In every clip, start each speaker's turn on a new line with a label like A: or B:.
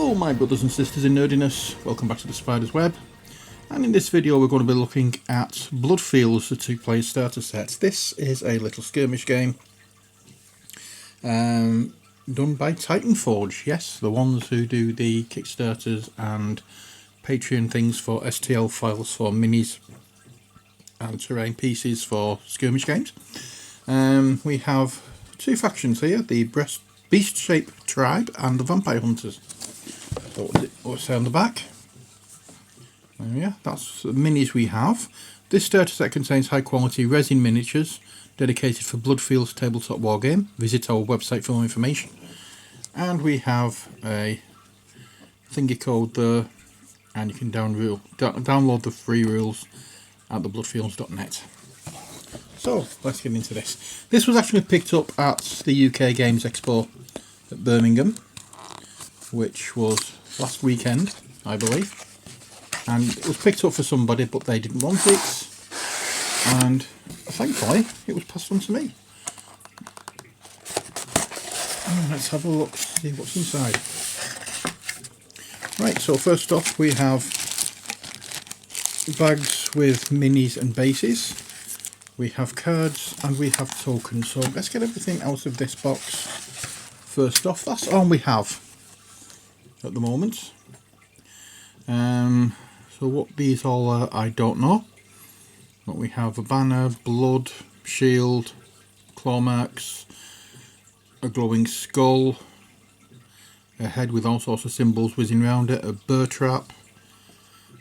A: Hello my brothers and sisters in nerdiness, welcome back to the Spider's Web, and in this video we're going to be looking at Bloodfields, the 2-player starter set. This is a little skirmish game done by Titanforge, yes, the ones who do the Kickstarters and Patreon things for STL files for minis and terrain pieces for skirmish games. We have two factions here, the Beast-shaped Tribe and the Vampire Hunters. So what's on the back? Yeah, that's the minis we have. This starter set contains high quality resin miniatures dedicated for Bloodfields tabletop wargame. Visit our website for more information. And we have a thingy code there, and you can download the free rules at thebloodfields.net. So let's get into this. This was actually picked up at the UK Games Expo at Birmingham, which was last weekend, I believe, and it was picked up for somebody but they didn't want it, and thankfully it was passed on to me. Let's have a look, see what's inside. Right, so first off we have bags with minis and bases, we have cards and we have tokens. So let's get everything out of this box. First off, that's all we have at the moment. So what these all are, I don't know. But we have a banner, blood, shield, claw marks, a glowing skull, a head with all sorts of symbols whizzing around it, a burr trap,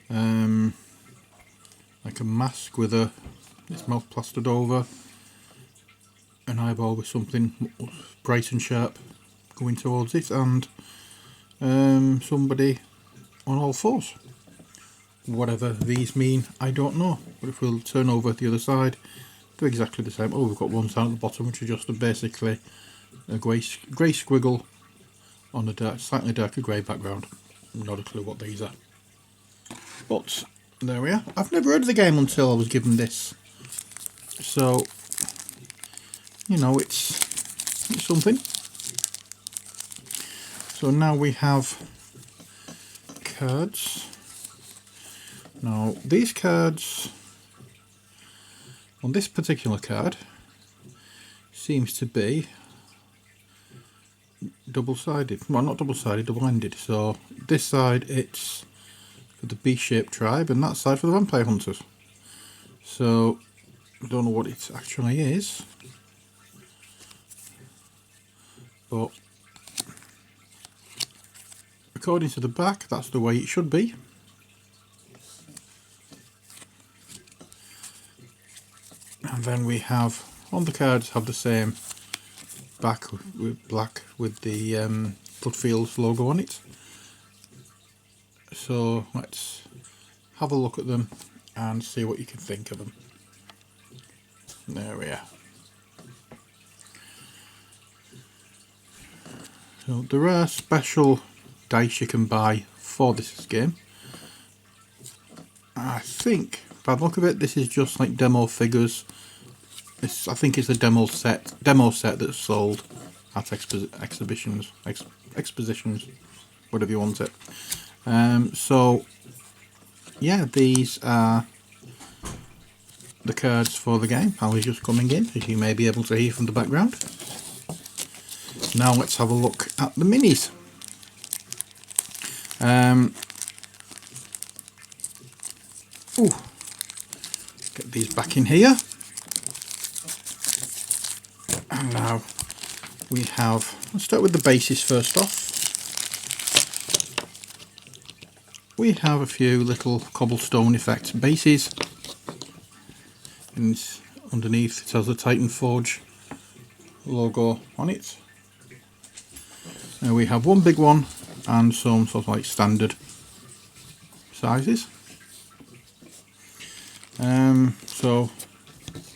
A: like a mask with its mouth plastered over, an eyeball with something bright and sharp going towards it, and somebody on all fours. Whatever these mean, I don't know. But if we'll turn over the other side, they're exactly the same. Oh, we've got one down at the bottom, which is just basically a grey squiggle on a slightly darker grey background. Not a clue what these are. But there we are. I've never heard of the game until I was given this. So, you know, it's something. So now we have cards. Now these cards, on this particular card, seems to be double-sided. Well, not double-sided, double-ended. So this side it's for the Beast-shaped Tribe and that side for the Vampire Hunters. So I don't know what it actually is, but according to the back, that's the way it should be. And then we have, on the cards, have the same back with black with the Bloodfields logo on it. So let's have a look at them and see what you can think of them. There we are. So there are special dice you can buy for this game. I think, by the look of it, this is just like demo figures. I think it's a demo set that's sold at expositions, whatever you want it. So yeah, these are the cards for the game. I was just coming in, as you may be able to hear from the background. Now let's have a look at the minis. Get these back in here. And now we have, let's start with the bases first off. We have a few little cobblestone effect bases, and underneath it has the Titanforge logo on it. Now we have one big one and some sort of like standard sizes. So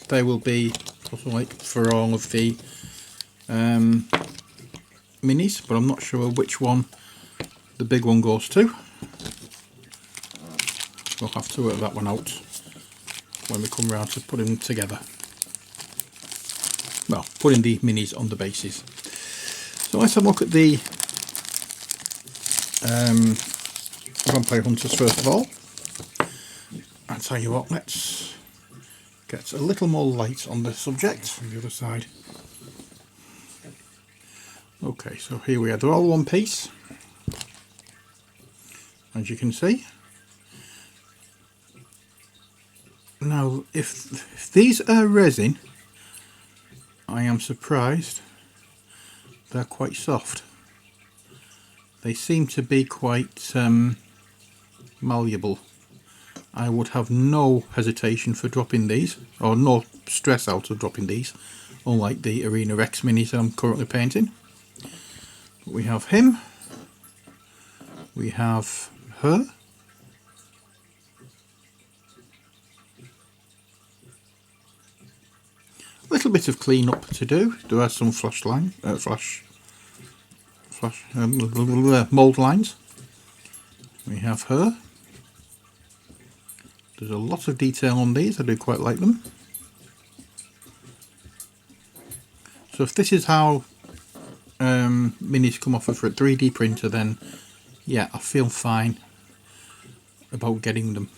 A: they will be also like for all of the minis, but I'm not sure which one the big one goes to. We'll have to work that one out when we come round to putting them together. Well, putting the minis on the bases. So let's have a look at the Vampire Hunters first of all. I'll tell you what, let's get a little more light on the subject on the other side. Okay, so here we are, they're all one piece, as you can see. Now, if these are resin, I am surprised they're quite soft. They seem to be quite malleable. I would have no hesitation for dropping these, or no stress out of dropping these, unlike the Arena Rex minis I'm currently painting. But we have him, we have her, a little bit of clean up to do. There are some mould lines. We have her. There's a lot of detail on these, I do quite like them. So if this is how minis come off of a 3D printer, then yeah, I feel fine about getting them.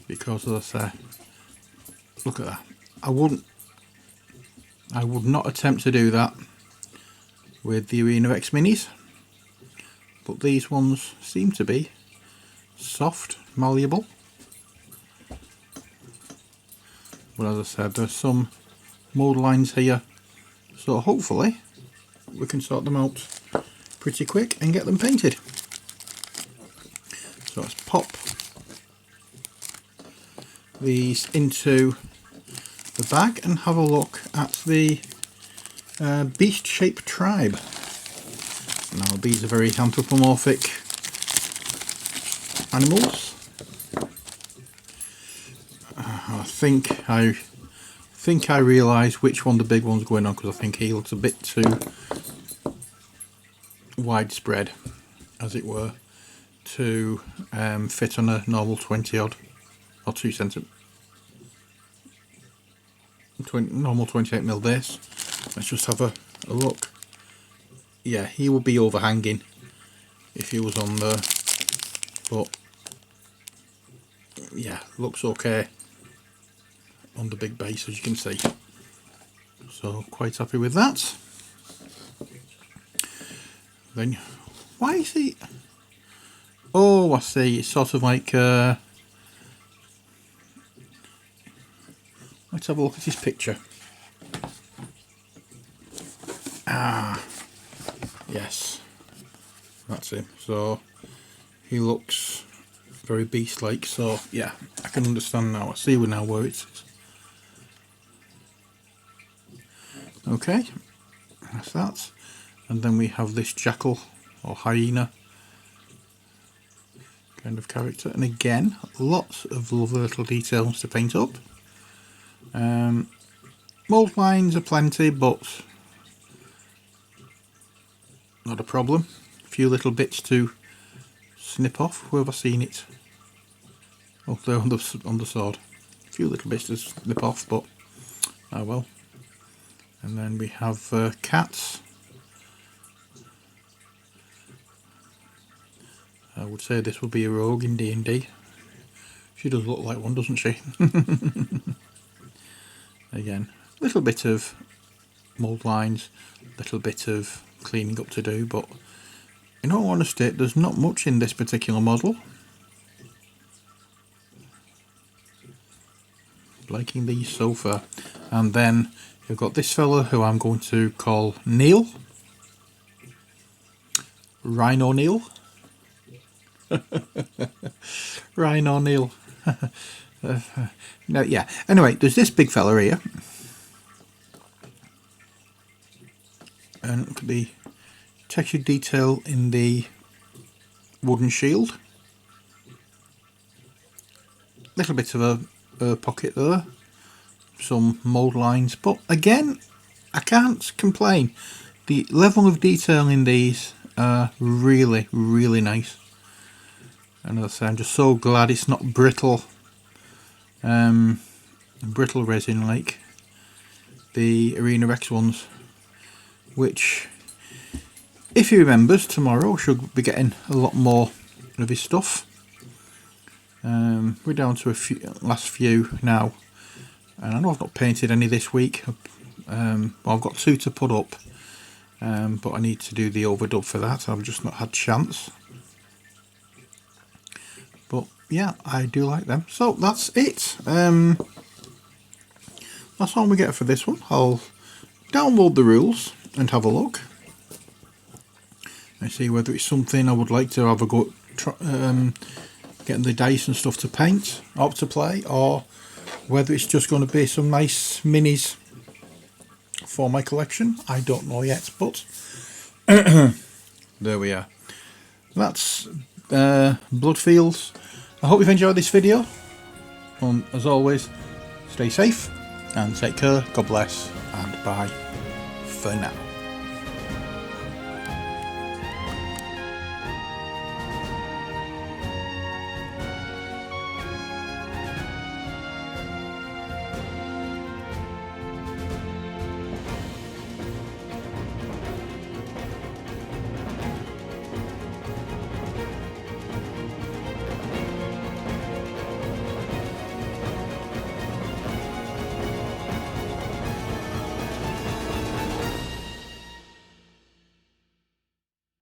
A: Because as I say, look at that. I would not attempt to do that with the Arena X minis, but these ones seem to be soft, malleable. But as I said, there's some mould lines here, so hopefully we can sort them out pretty quick and get them painted. So let's pop these into the bag and have a look at the beast shaped tribe. Now these are very anthropomorphic animals. I think I realise which one the big one's going on, because I think he looks a bit too widespread, as it were, to fit on a normal 20 odd or 2 centimetre. Normal 28mm base. Let's just have a look. Yeah, he would be overhanging if he was on there, but yeah, looks okay on the big base, as you can see. So quite happy with that. Then why is he? Oh, I see. It's sort of like let's have a look at his picture. Ah, yes, that's him. So he looks very beast-like. So yeah, I can understand now. I see now where it is. Okay, that's that. And then we have this jackal or hyena kind of character. And again, lots of lovely little details to paint up. Mould lines are plenty, but not a problem. A few little bits to snip off. Where have I seen it? Oh, there on the sword. A few little bits to snip off, but oh well. And then we have cats. I would say this would be a rogue in D&D. She does look like one, doesn't she? Again, a little bit of mould lines, a little bit of cleaning up to do, but in all honesty, there's not much in this particular model. Liking these so far. And then you've got this fella who I'm going to call Neil. Rhino Neil. Rhino Neil. No, yeah. Anyway, there's this big fella here. And look at the textured detail in the wooden shield. Little bit of a pocket there. Some mould lines, but again, I can't complain. The level of detail in these are really, really nice. And as I say, I'm just so glad it's not brittle resin like the Arena Rex ones, which if he remembers, tomorrow should be getting a lot more of his stuff. We're down to last few now, and I know I've not painted any this week. Well, I've got 2 to put up, but I need to do the overdub for that. I've just not had chance. But yeah, I do like them. So that's it. That's all we get for this one. I'll download the rules and have a look and see whether it's something I would like to have a go getting the dice and stuff to paint or to play, or whether it's just going to be some nice minis for my collection. I don't know yet, but there we are. That's Bloodfields. I hope you've enjoyed this video, and as always, stay safe and take care. God bless, and bye for now.